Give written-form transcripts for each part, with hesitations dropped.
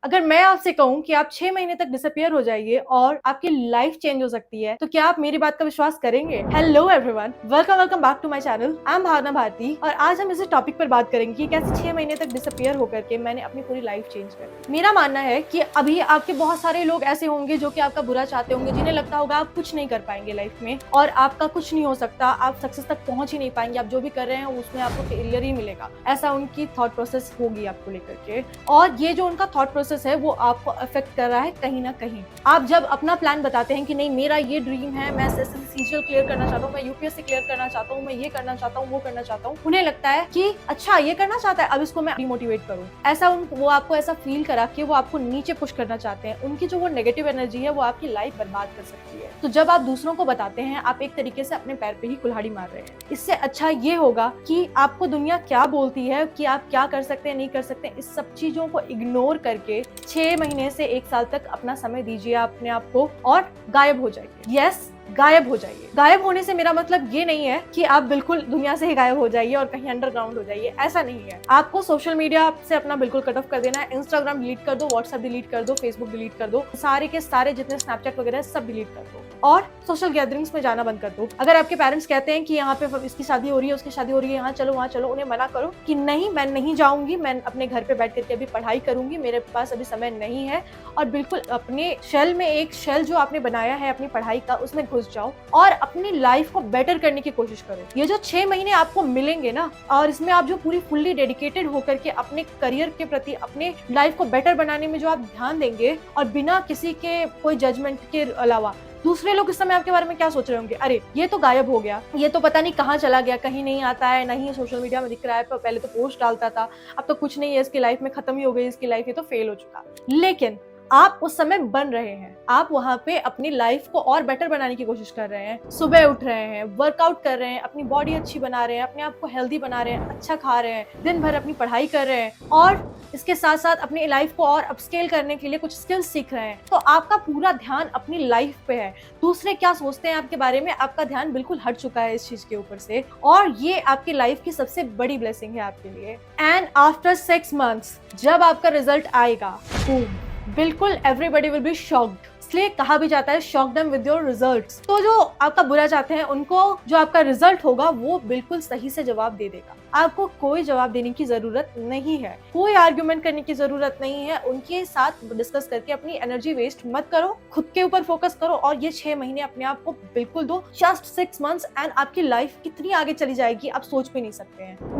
अगर मैं आपसे कहूँ कि आप 6 महीने तक डिसअपीयर हो जाइए और आपकी लाइफ चेंज हो सकती है, तो क्या आप मेरी बात का विश्वास करेंगे? Hello everyone, welcome back to my channel. I am Bhavna Bharti और आज हम इस टॉपिक पर बात करेंगे कि कैसे 6 महीने तक डिसअपीयर होकर के मैंने अपनी पूरी लाइफ चेंज कर ली। मेरा मानना है कि अभी आपके बहुत सारे लोग ऐसे होंगे जो कि आपका बुरा चाहते होंगे, जिन्हें लगता होगा आप कुछ नहीं कर पाएंगे लाइफ में और आपका कुछ नहीं हो सकता, आप सक्सेस तक पहुंच ही नहीं पाएंगे, आप जो भी कर रहे हैं उसमें आपको फेलियर ही मिलेगा। ऐसा उनकी थॉट प्रोसेस होगी आपको लेकर के, और ये जो उनका थॉट प्रोसेस है वो आपको अफेक्ट कर रहा है कहीं ना कहीं। आप जब अपना प्लान बताते हैं कि नहीं मेरा ये ड्रीम है, मैं सीजीएल क्लियर करना चाहता हूँ, मैं यूपीएससी क्लियर करना चाहता हूँ, मैं ये करना चाहता हूँ, वो करना चाहता हूँ, उन्हें लगता है कि अच्छा ये करना चाहता है, अब इसको मैं डिमोटिवेट करूँ। ऐसा वो आपको ऐसा फील करा कि वो आपको नीचे पुश करना चाहते हैं। उनकी जो वो नेगेटिव एनर्जी है वो आपकी लाइफ बर्बाद कर सकती है। तो जब आप दूसरों को बताते हैं, आप एक तरीके से अपने पैर पे ही कुल्हाड़ी मार रहे हैं। इससे अच्छा ये होगा कि आपको दुनिया क्या बोलती है, कि आप क्या कर सकते हैं, नहीं कर सकते, इस सब चीजों को इग्नोर करके 6 महीने से 1 साल तक अपना समय दीजिए अपने आप को और गायब हो जाइए। यस, गायब हो जाइए। गायब होने से मेरा मतलब ये नहीं है कि आप बिल्कुल दुनिया से ही गायब हो जाइए और कहीं अंडरग्राउंड हो जाइए, ऐसा नहीं है। आपको सोशल मीडिया से अपना बिल्कुल कट ऑफ कर देना है। इंस्टाग्राम डिलीट कर दो, व्हाट्सएप डिलीट कर दो, फेसबुक डिलीट कर दो, सारे के सारे जितने स्नैपचैट वगैरह सब डिलीट कर दो और सोशल गैदरिंग्स में जाना बंद कर दो। अगर आपके पेरेंट्स कहते हैं कि यहाँ पे इसकी शादी हो रही है, उसकी शादी हो रही है, यहाँ चलो वहाँ चलो, उन्हें मना करो कि नहीं मैं नहीं जाऊंगी, मैं अपने घर पे बैठ करके अभी पढ़ाई करूंगी, मेरे पास अभी समय नहीं है। और बिल्कुल अपने शेल में, एक शेल जो आपने बनाया है अपनी पढ़ाई का, उसमें घुस जाओ और अपनी लाइफ को बेटर करने की कोशिश करो। ये जो 6 महीने आपको मिलेंगे ना, और इसमें आप जो पूरी फुल्ली डेडिकेटेड होकर के अपने करियर के प्रति, अपने लाइफ को बेटर बनाने में जो आप ध्यान देंगे और बिना किसी के कोई जजमेंट के अलावा, दूसरे लोग इस समय आपके बारे में क्या सोच रहे होंगे, अरे ये तो गायब हो गया, ये तो पता नहीं कहाँ चला गया, कहीं नहीं आता है, नहीं सोशल मीडिया में दिख रहा है, पहले तो पोस्ट डालता था, अब तो कुछ नहीं है, इसकी लाइफ में खत्म ही हो गई, इसकी लाइफ ये तो फेल हो चुका। लेकिन आप उस समय बन रहे हैं, आप वहां पे अपनी लाइफ को और बेटर बनाने की कोशिश कर रहे हैं। सुबह उठ रहे हैं, वर्कआउट कर रहे हैं, अपनी बॉडी अच्छी बना रहे हैं, अपने आप को हेल्दी बना रहे हैं, अच्छा खा रहे हैं, दिन भर अपनी पढ़ाई कर रहे हैं और इसके साथ साथ अपनी लाइफ को और अपस्केल करने के लिए कुछ स्किल्स सीख रहे हैं। तो आपका पूरा ध्यान अपनी लाइफ पे है। दूसरे क्या सोचते हैं आपके बारे में, आपका ध्यान बिल्कुल हट चुका है इस चीज के ऊपर से, और ये आपकी लाइफ की सबसे बड़ी ब्लेसिंग है आपके लिए। एंड आफ्टर 6 मंथ्स जब आपका रिजल्ट आएगा, बिल्कुल एवरीबडी विल बी शॉक्ड। इसलिए कहा भी जाता है shock them with your results. तो जो आपका बुरा चाहते हैं उनको जो आपका रिजल्ट होगा वो बिल्कुल सही से जवाब दे देगा। आपको कोई जवाब देने की जरूरत नहीं है, कोई आर्ग्यूमेंट करने की जरूरत नहीं है। उनके साथ डिस्कस करके अपनी एनर्जी वेस्ट मत करो, खुद के ऊपर फोकस करो और ये 6 महीने अपने आप को बिल्कुल दो। जस्ट 6 मंथ्स एंड आपकी लाइफ कितनी आगे चली जाएगी आप सोच भी नहीं सकते हैं।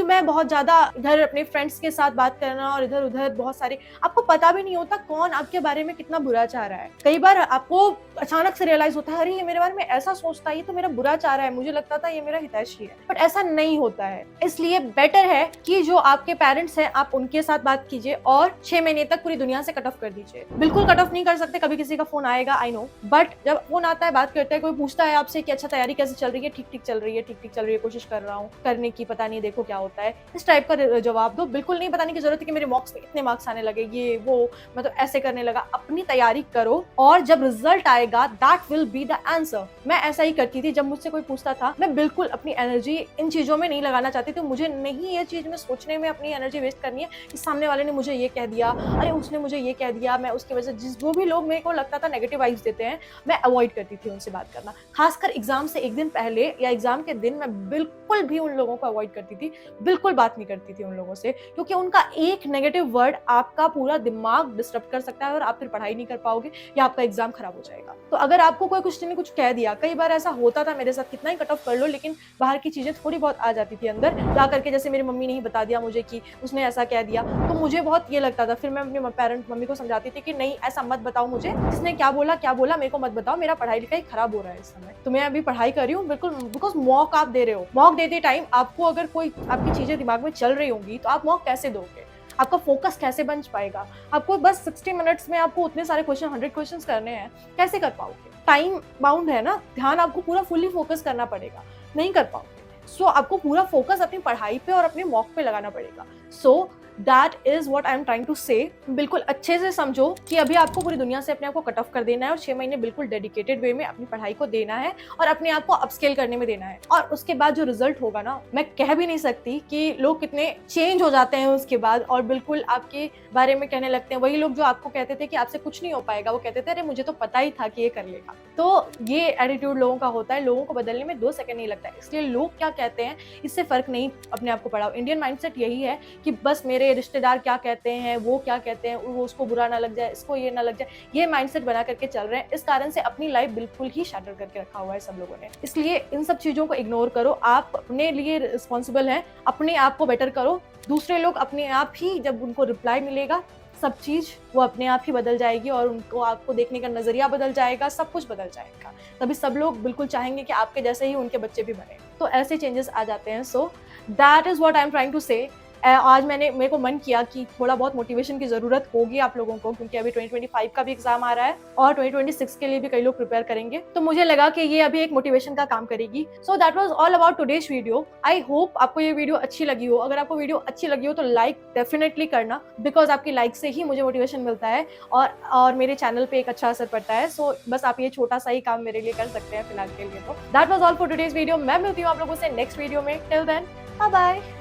मैं बहुत ज्यादा इधर अपने फ्रेंड्स के साथ बात करना और इधर उधर बहुत सारे, आपको पता भी नहीं होता कौन आपके बारे में कितना बुरा चाह रहा है। कई बार आपको अचानक से रियलाइज होता है, अरे ये मेरे बारे में ऐसा सोचता है, ये तो मेरा बुरा चाह रहा है, मुझे लगता था ये मेरा हितैषी है, बट ऐसा नहीं होता है। इसलिए बेटर है कि जो आपके पेरेंट्स हैं आप उनके साथ बात कीजिए और 6 महीने तक पूरी दुनिया से कट ऑफ कर दीजिए। बिल्कुल कट ऑफ नहीं कर सकते, कभी किसी का फोन आएगा, आई नो, बट जब फोन आता है, बात करते हैं, कोई पूछता है आपसे कि अच्छा तैयारी कैसे चल रही है, ठीक ठीक चल रही है, ठीक ठीक चल रही है, कोशिश कर रहा हूँ करने की, पता नहीं देखो क्या होता है, इस टाइप का जवाब दो। बिल्कुल नहीं बताने की जरूरत है कि मेरे मॉक्स में इतने मार्क्स आने लगे, ये वो मैं तो ऐसे करने लगा। अपनी तैयारी करो और जब रिजल्ट आएगा that will be the answer. मैं ऐसा ही करती थी, जब मुझसे कोई पूछता था मैं बिल्कुल अपनी एनर्जी इन चीजों में नहीं लगाना चाहती थी। मुझे नहीं ये चीज में सोचने में अपनी एनर्जी वेस्ट करनी है कि सामने वाले ने मुझे ये कह दिया, अरे उसने मुझे ये कह दिया, मैं उसकी वजह से जो भी लोग मेरे को लगता था नेगेटिव वाइब्स देते हैं, मैं अवॉइड करती थी उनसे बात करना। खासकर एग्जाम से एक दिन पहले या एग्जाम के दिन मैं बिल्कुल भी उन लोगों को अवॉइड करती थी, बिल्कुल बात नहीं करती थी उन लोगों से, क्योंकि उनका एक नेगेटिव वर्ड आपका पूरा दिमाग डिस्टर्ब कर सकता है और आप फिर पढ़ाई नहीं कर पाओगे या आपका एग्जाम खराब हो जाएगा। तो अगर आपको कोई कुछ ने कुछ कह दिया, कई बार ऐसा होता था मेरे साथ, कितना ही कट ऑफ कर लो लेकिन बाहर की चीजें थोड़ी बहुत आ जाती थी अंदर जा करके, जैसे मेरी मम्मी ने ही बता दिया मुझे कि उसने ऐसा कह दिया, तो मुझे बहुत ये लगता था। फिर मैं अपने मम्मी को समझाती थी कि नहीं ऐसा मत बताओ मुझे, किसने क्या बोला मेरे को मत बताओ, मेरा पढ़ाई लिखाई खराब हो रहा है इस समय, तो मैं अभी पढ़ाई कर रही हूँ बिल्कुल, बिकॉज मॉक आप दे रहे हो। मॉक देते टाइम आपको अगर कोई आपकी चीजें दिमाग में चल रही होंगी तो आप मॉक कैसे दोगे, आपका फोकस कैसे बन पाएगा? आपको बस 60 मिनट्स में आपको उतने सारे क्वेश्चन, 100 क्वेश्चंस करने हैं, कैसे कर पाओगे? टाइम बाउंड है ना, ध्यान आपको पूरा फुल्ली फोकस करना पड़ेगा, नहीं कर पाओगे। सो आपको पूरा फोकस अपनी पढ़ाई पे और अपने मॉक पे लगाना पड़ेगा। So that is what I am trying to say. बिल्कुल अच्छे से समझो कि अभी आपको पूरी दुनिया से अपने आप को कट ऑफ कर देना है और 6 महीने बिल्कुल डेडिकेटेड वे में अपनी पढ़ाई को देना है और अपने आप को अपस्केल करने में देना है। और उसके बाद जो रिजल्ट होगा ना, मैं कह भी नहीं सकती कि लोग कितने चेंज हो जाते हैं उसके बाद और बिल्कुल आपके बारे में कहने लगते हैं। वही लोग जो आपको कहते थे कि आपसे कुछ नहीं हो पाएगा, वो कहते थे अरे मुझे तो पता ही था कि ये कर लेगा। तो ये एटीट्यूड लोगों का होता है। लोगों को बदलने में 2 सेकंड नहीं लगता है। इसलिए लोग क्या कहते हैं इससे फर्क नहीं अपने आप को पड़ाओ। इंडियन माइंडसेट यही है कि बस मेरे रिश्तेदार क्या कहते हैं, वो क्या कहते हैं, वो उसको बुरा ना लग जाए, इसको ये ना लग जाए, ये माइंडसेट बना करके चल रहे हैं। इस कारण से अपनी लाइफ बिल्कुल ही शैटर करके रखा हुआ है सब लोगों ने। इसलिए इन सब चीजों को इग्नोर करो। आप अपने लिए रिस्पॉन्सिबल हैं, अपने आप को बेटर करो। दूसरे लोग अपने आप ही, जब उनको रिप्लाई मिलेगा, सब चीज वो अपने आप ही बदल जाएगी और उनको आपको देखने का नजरिया बदल जाएगा, सब कुछ बदल जाएगा। तभी सब लोग बिल्कुल चाहेंगे कि आपके जैसे ही उनके बच्चे भी बने। तो ऐसे चेंजेस आ जाते हैं। So that is what I am trying to say. आज मेरे को मन किया कि थोड़ा बहुत मोटिवेशन की जरूरत होगी आप लोगों को, क्योंकि अभी 2025 का भी एग्जाम आ रहा है और 2026 के लिए भी कई लोग प्रिपेयर करेंगे। तो मुझे लगा कि ये अभी एक मोटिवेशन का काम करेगी। So that was all about today's video. I hope आपको ये वीडियो अच्छी लगी हो। अगर आपको वीडियो अच्छी लगी हो तो लाइक डेफिनेटली करना, बिकॉज आपकी लाइक से ही मुझे मोटिवेशन मिलता है और मेरे चैनल पे एक अच्छा असर पड़ता है। सो बस आप ये छोटा सा ही काम मेरे लिए कर सकते हैं फिलहाल के लिए। तो that was all for today's video. मैं मिलती हूँ आप लोगों से नेक्स्ट वीडियो में। Till then bye bye.